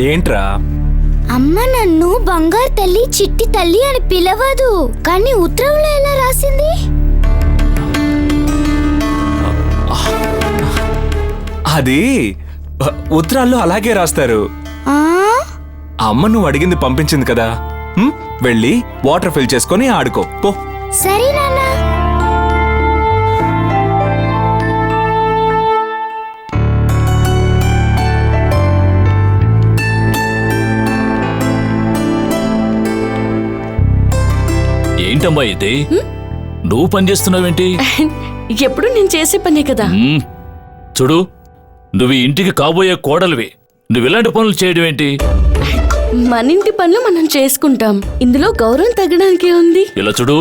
ఏంట్రా? అమ్మ నన్ను బంగారు తల్లి చిట్టి తల్లి అని పిలవదు, కానీ ఉత్తరంలో ఎలా రాసింది? అది ఉత్తరాల్లో అలాగే రాస్తారు. అమ్మ నువ్వు అడిగింది పంపించింది కదా, వెళ్ళి వాటర్ ఫిల్ చేసుకొని ఆడుకో పో. సరే నాన్న. ఏంటమ్మా ఇది? నువ్వు పని చేస్తున్నావేంటి? ఎప్పుడు నేను చేసే పనే కదా. చూడు, నువ్వు ఇంటికి కాబోయే కోడలివి, నువ్వు ఇలాంటి పనులు చేయడం ఏంటి? మన ఇంటి పనులు మనం చేసుకుంటాం, ఇందులో గౌరవం తగ్గడానికే ఉంది. ఇలా చూడు,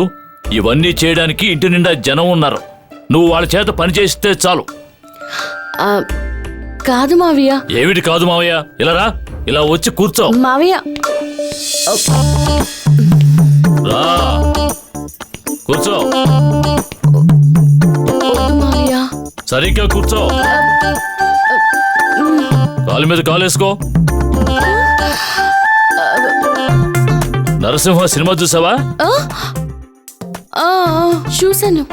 ఇవన్నీ చేయడానికి ఇంటి నిండా జనం ఉన్నారు, నువ్వు వాళ్ళ చేత పని చేస్తే చాలు. కాదు మావయ్య. ఏమిటి కాదు మావయ్య? ఇలా రా, ఇలా వచ్చి కూర్చో. మావయ్య రా, కూర్చో. మావయ్య సరిగ్గా కూర్చో, కాలు మీద కాలేసుకో. నరసింహ సినిమా చూసావా? చూసాను.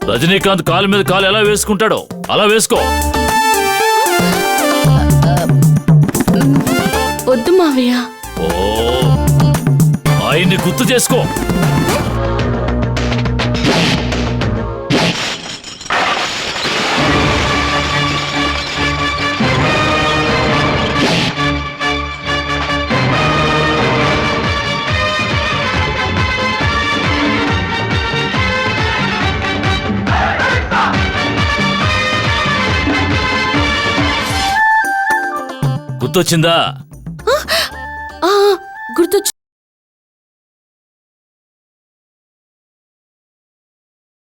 రజనీకాంత్ కాలు మీద కాలు ఎలా వేసుకుంటాడో అలా వేసుకో. వద్దు మావయ్య. ఓ, ఆయన్ని గుర్తు చేసుకో. గుర్తొచ్చిందా? గుర్తొచ్చు.